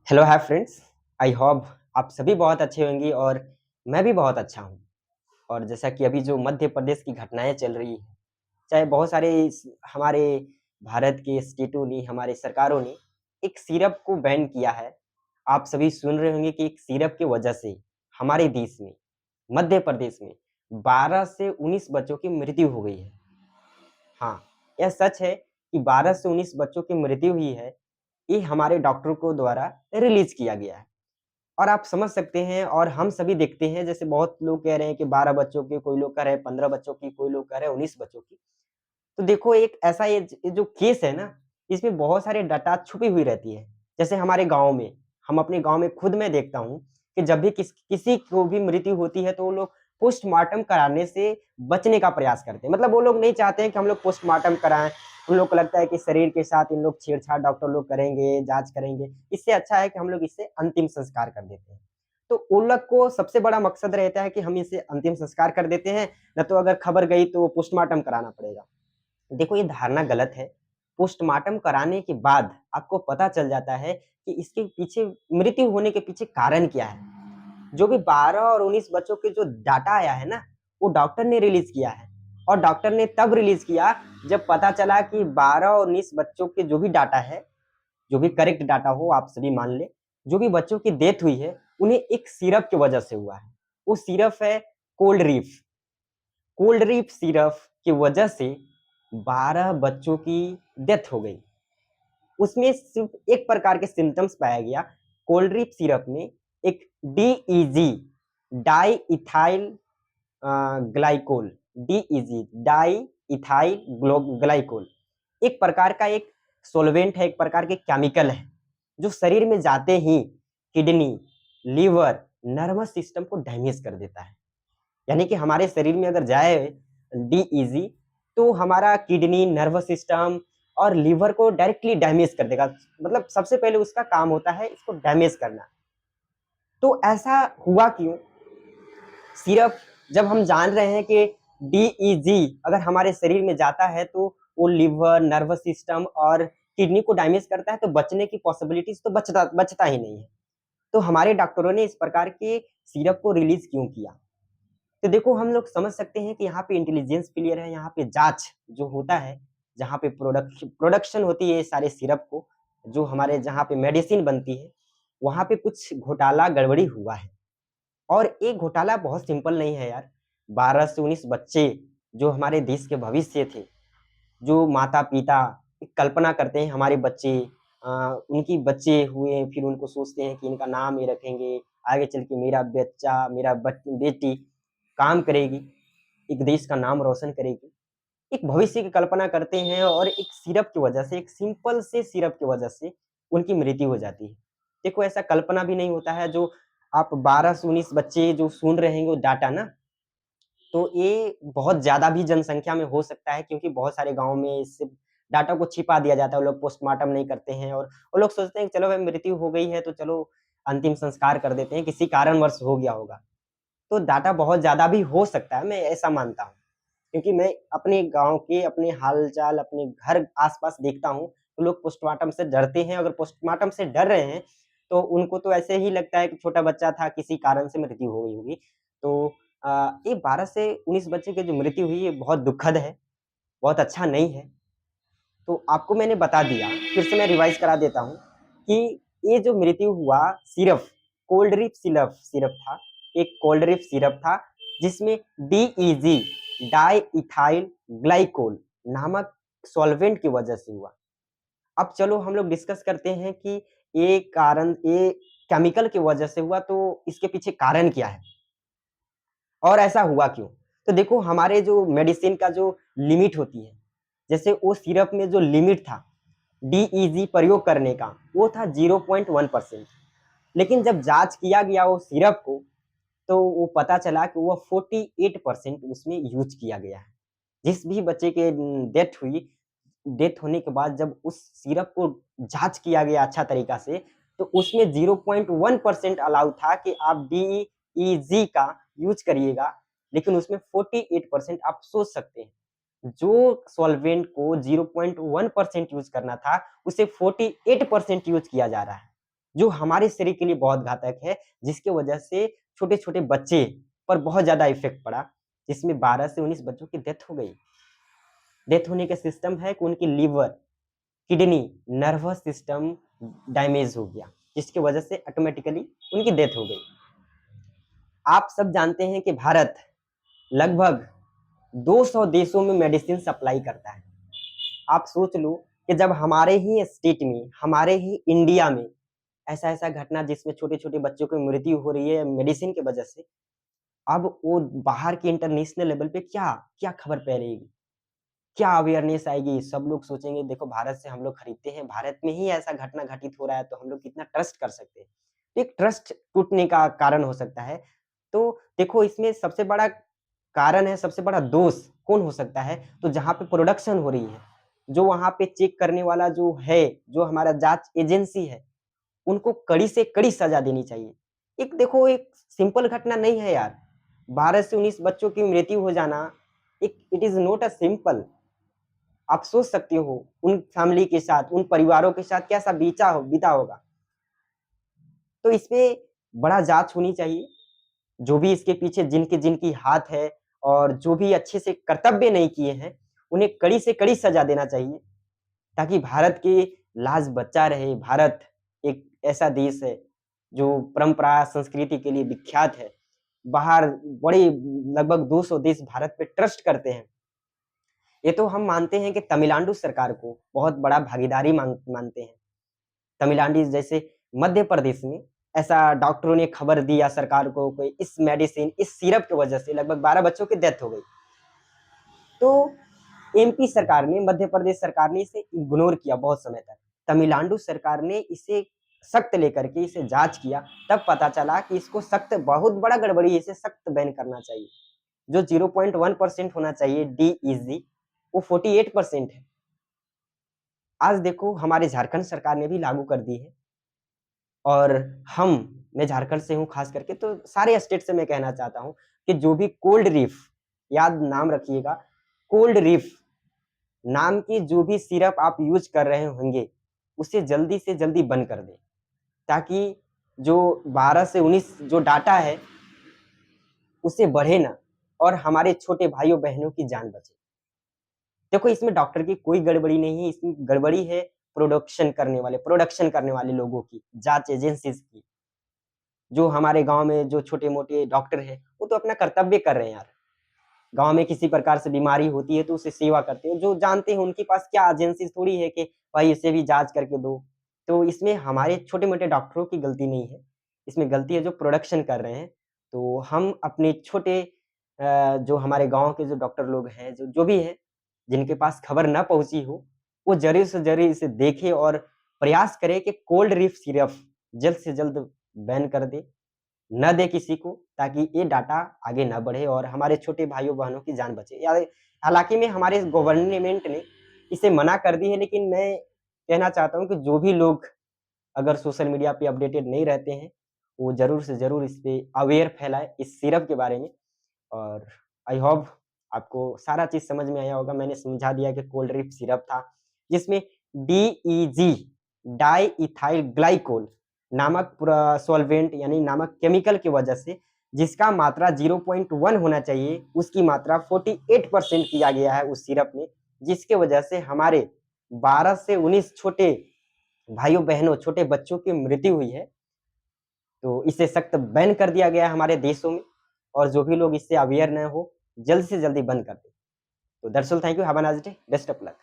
Hello hi friends. I hope आप सभी बहुत अच्छे होंगे और मैं भी बहुत अच्छा हूँ। और जैसा कि अभी जो मध्य प्रदेश की घटनाएं चल रही हैं, चाहे बहुत सारे हमारे भारत के स्टेटों ने, हमारे सरकारों ने एक सिरप को बैन किया है। आप सभी सुन रहे होंगे कि एक सिरप की वजह से हमारे देश में, मध्य प्रदेश में 12 से 19 बच्चों की मृत्यु हो गई है। हाँ, यह सच है कि 12 से 19 बच्चों की मृत्यु हुई है। ये हमारे डॉक्टरों को द्वारा रिलीज किया गया है। और आप समझ सकते हैं और हम सभी देखते हैं, जैसे बहुत लोग कह रहे हैं कि 12 बच्चों की, कोई लोग कह रहे हैं 15 बच्चों की, कोई लोग कह रहे हैं 19 बच्चों की। तो देखो, एक ऐसा ये जो केस है ना, इसमें बहुत सारे डाटा छुपी हुई रहती है। जैसे हमारे गाँव में, हम अपने गाँव में खुद मैं देखता हूँ कि जब भी किसी को भी मृत्यु होती है तो वो लोग पोस्टमार्टम कराने से बचने का प्रयास करते हैं। मतलब वो लोग नहीं चाहते हैं कि हम लोग पोस्टमार्टम कराएँ। उन लोग को लगता है कि शरीर के साथ इन लोग छेड़छाड़ डॉक्टर लोग करेंगे, जाँच करेंगे। इससे अच्छा है कि हम लोग इससे अंतिम संस्कार कर देते हैं। तो उन लोग को सबसे बड़ा मकसद रहता है कि हम इसे अंतिम संस्कार कर देते हैं, न तो अगर खबर गई तो पोस्टमार्टम कराना पड़ेगा। देखो, ये धारणा गलत है। पोस्टमार्टम कराने के बाद आपको पता चल जाता है कि इसके पीछे, मृत्यु होने के पीछे कारण क्या है। जो भी 12 और 19 बच्चों के जो डाटा आया है ना, वो डॉक्टर ने रिलीज़ किया है। और डॉक्टर ने तब रिलीज़ किया जब पता चला कि 12 और 19 बच्चों के जो भी डाटा है, जो भी करेक्ट डाटा हो आप सभी मान लें, जो भी बच्चों की डेथ हुई है, उन्हें एक सिरप की वजह से हुआ है। वो सिरप है कोल्ड रिफ। कोल्ड रिफ सिरप की वजह से 12 बच्चों की डेथ हो गई। उसमें सिर्फ एक प्रकार के सिम्पटम्स पाया गया। कोल्ड रिफ सिरप में एक DEG, di ethyl glycol, DEG, di ethyl glycol एक प्रकार का एक सॉल्वेंट है, एक प्रकार के केमिकल है, जो शरीर में जाते ही किडनी, लीवर, नर्वस सिस्टम को डैमेज कर देता है। यानी कि हमारे शरीर में अगर जाए डीईजी, तो हमारा किडनी, नर्वस सिस्टम और लीवर को डायरेक्टली डैमेज कर देगा। मतलब सबसे पहले उसका काम होता है इसको डैमेज करना। तो ऐसा हुआ क्यों? सिर्फ जब हम जान रहे हैं कि डीईजी अगर हमारे शरीर में जाता है तो वो लीवर, नर्वस सिस्टम और किडनी को डैमेज करता है, तो बचने की पॉसिबिलिटीज तो बचता ही नहीं है। तो हमारे डॉक्टरों ने इस प्रकार के सिरप को रिलीज क्यों किया? तो देखो, हम लोग समझ सकते हैं कि यहाँ पे इंटेलिजेंस फेलियर है। यहाँ पे जांच जो होता है, जहाँ पे प्रोडक्शन होती है सारे सिरप को, जो हमारे जहाँ पे मेडिसिन बनती है, वहाँ पे कुछ घोटाला गड़बड़ी हुआ है। और एक घोटाला बहुत सिंपल नहीं है यार। 12 से 19 बच्चे जो हमारे देश के भविष्य थे, जो माता-पिता कल्पना करते हैं हमारे बच्चे, उनकी बच्चे हुए, फिर उनको सोचते हैं कि इनका नाम ये रखेंगे, आगे चल के मेरा बच्चा, मेरा बेटी काम करेगी, एक देश का नाम रोशन करेगी। एक भविष्य की कल्पना करते हैं और एक सिरप की वजह से, एक सिंपल से सिरप की वजह से उनकी मृत्यु हो जाती है। देखो, ऐसा कल्पना भी नहीं होता है। जो आप 12 से 19 बच्चे जो सुन रहे हैं वो डाटा ना, तो ये बहुत ज़्यादा भी जनसंख्या में हो सकता है, क्योंकि बहुत सारे गाँव में इससे डाटा को छिपा दिया जाता है। वो लोग पोस्टमार्टम नहीं करते हैं और वो लोग सोचते हैं कि चलो भाई मृत्यु हो गई है तो चलो अंतिम संस्कार कर देते हैं, किसी कारणवश हो गया होगा। तो डाटा बहुत ज़्यादा भी हो सकता है, मैं ऐसा मानता हूँ। क्योंकि मैं अपने गाँव के, अपने हाल-चाल, अपने घर आस-पास देखता हूँ, तो लोग पोस्टमार्टम से डरते हैं। अगर पोस्टमार्टम से डर रहे हैं, तो उनको तो ऐसे ही लगता है कि छोटा बच्चा था, किसी कारण से मृत्यु हो गई होगी। तो ये 12 से 19 बच्चे की जो मृत्यु हुई, ये बहुत दुखद है, बहुत अच्छा नहीं है। तो आपको मैंने बता दिया, फिर से मैं रिवाइज़ करा देता हूँ कि ये जो मृत्यु हुआ, सिर्फ़ कोल्ड रिफ सिरप सिरप था। एक कोल्ड रिफ सिरप था, जिसमें डीईजी, डाई इथाइल ग्लाइकोल नामक सॉल्वेंट की वजह से हुआ। अब चलो हम लोग डिस्कस करते हैं कि ये केमिकल की वजह से हुआ, तो इसके पीछे कारण क्या है? और ऐसा हुआ क्यों? तो देखो, हमारे जो मेडिसिन का जो लिमिट होती है, जैसे वो सिरप में जो लिमिट था डीईजी प्रयोग करने का, वो था 0.1%। लेकिन जब जाँच किया गया वो सिरप को, तो वो पता चला कि वो 48% उसमें यूज़ किया गया है। जिस भी बच्चे के डेथ होने के बाद जब उस सिरप को जाँच किया गया अच्छा तरीका से, तो उसमें 0.1% अलाउ था कि आप डीईजी का यूज़ करिएगा, लेकिन उसमें 48% आप सोच सकते हैं। जो सॉल्वेंट को 0.1% यूज़ करना था, उसे 48% यूज़ किया जा रहा है। जो हमारे शरीर के लिए बहुत घातक है, जिसकी वजह से छोटे-छोटे बच्चे पर बहुत ज़्यादा इफ़ेक्ट पड़ा, जिसमें 12 से 19 बच्चों की डेथ हो गई। डेथ होने का सिस्टम है कि उनकी liver, kidney, nervous system damage हो गया, जिसकी वजह से ऑटोमैटिकली उनकी डेथ हो गई। आप सब जानते हैं कि भारत लगभग 200 देशों में मेडिसिन सप्लाई करता है। आप सोच लो कि जब हमारे ही स्टेट में, हमारे ही इंडिया में ऐसा-ऐसा घटना जिसमें छोटे-छोटे बच्चों की मृत्यु हो रही है मेडिसिन की वजह से, अब वो बाहर के इंटरनेशनल लेवल पे क्या क्या खबर फैलेगी? क्या अवेयरनेस आएगी? सब लोग सोचेंगे देखो भारत से हम लोग खरीदते हैं, भारत में ही ऐसा घटना घटित हो रहा है तो हम लोग कितना ट्रस्ट कर सकते हैं। एक ट्रस्ट टूटने का कारण हो सकता है। तो देखो इसमें सबसे बड़ा कारण है, सबसे बड़ा दोष कौन हो सकता है? तो जहाँ पे प्रोडक्शन हो रही है, जो वहाँ पे चेक करने वाला जो है, जो हमारा जाँच एजेंसी है, उनको कड़ी से कड़ी सज़ा देनी चाहिए। एक देखो एक सिंपल घटना नहीं है यार, 12 से 19 बच्चों की मृत्यु हो जाना, एक it is not a simple. आप सोच सकते हो उन फैमिली के साथ, उन परिवारों के साथ कैसा बीता होगा। तो इसपे बड़ा जाँच होनी चाहिए, जो भी इसके पीछे जिनकी हाथ है और जो भी अच्छे से कर्तव्य नहीं किए हैं, उन्हें कड़ी से कड़ी सज़ा देना चाहिए, ताकि भारत की लाज बचा रहे। भारत एक ऐसा देश है, जो परंपरा, संस्कृति के लिए विख्यात है। बाहर बड़े लगभग 200 देश भारत पे ट्रस्ट करते हैं। ये तो हम मानते हैं कि तमिलनाडु सरकार को बहुत बड़ा भागीदारी मानते हैं। तमिलनाडु जैसे मध्य प्रदेश में ऐसा डॉक्टरों ने खबर दिया सरकार को कि इस मेडिसिन, इस सिरप की वजह से लगभग 12 बच्चों की डेथ हो गई। तो एमपी सरकार ने, मध्य प्रदेश सरकार ने इसे इग्नोर किया बहुत समय तक। तमिलनाडु सरकार ने इसे सख्त लेकर के इसे जाँच किया, तब पता चला कि इसको सख्त बहुत बड़ा गड़बड़ी है, इसे सख्त बैन करना चाहिए। जो 0.1% होना चाहिए डीईजी, वो 48% है। आज देखो हमारे झारखंड सरकार ने भी लागू कर दी है और मैं झारखंड से हूँ खास करके, तो सारे स्टेट से मैं कहना चाहता हूँ कि जो भी कोल्ड रिफ, याद नाम रखिएगा, कोल्ड रिफ नाम की जो भी सिरप आप यूज़ कर रहे होंगे, उसे जल्दी से जल्दी बंद कर दें, ताकि जो 12 से 19 जो डाटा है, उसे बढ़े ना और हमारे छोटे भाइयों-बहनों की जान बचे। देखो इसमें डॉक्टर की कोई गड़बड़ी नहीं है, इसमें गड़बड़ी है प्रोडक्शन करने वाले लोगों की, जाँच एजेंसीज़ की। जो हमारे गाँव में जो छोटे-मोटे डॉक्टर हैं, वो तो अपना कर्तव्य कर रहे हैं यार। गाँव में किसी प्रकार से बीमारी होती है तो उसे सेवा करते हैं, जो जानते हैं उनके पास क्या एजेंसीज़ थोड़ी है कि भाई इसे भी जाँच करके दो। तो इसमें हमारे छोटे-मोटे डॉक्टरों की गलती नहीं है, इसमें गलती है जो प्रोडक्शन कर रहे हैं। तो हम अपने छोटे जो हमारे गाँव के जो डॉक्टर लोग हैं, जो भी हैं, जिनके पास खबर ना पहुँची हो, वो ज़रूर से ज़रूर इसे देखें और प्रयास करें कि कोल्ड रिफ सिरप जल्द से जल्द बैन कर दें, ना दें किसी को, ताकि ये डाटा आगे ना बढ़े और हमारे छोटे भाइयों-बहनों की जान बचे। या हालाँकि में हमारे गवर्नमेंट ने इसे मना कर दी है, लेकिन मैं कहना चाहता हूँ कि जो भी लोग अगर सोशल मीडिया पे अपडेटेड नहीं रहते हैं, वो ज़रूर से ज़रूर इस पे अवेयर फैलाएँ इस सिरप के बारे में। और आई होप आपको सारा चीज़ समझ में आया होगा। मैंने समझा दिया कि कोल्ड ड्रिप सिरप था, जिसमें डीईजी, डाई इथाइल ग्लाइकोल नामक सॉल्वेंट यानी नामक केमिकल की वजह से जिसका मात्रा 0.1 होना चाहिए, उसकी मात्रा 48% किया गया है उस सिरप में, जिसकी वजह से हमारे 12 से 19 छोटे भाइयों-बहनों, छोटे बच्चों की मृत्यु हुई है। तो इसे सख्त बैन कर दिया गया है हमारे देशों में और जो भी लोग इससे अवेयर न हो, जल्द से जल्दी बंद कर दें। तो that's all, thank you, have a nice day, best of luck.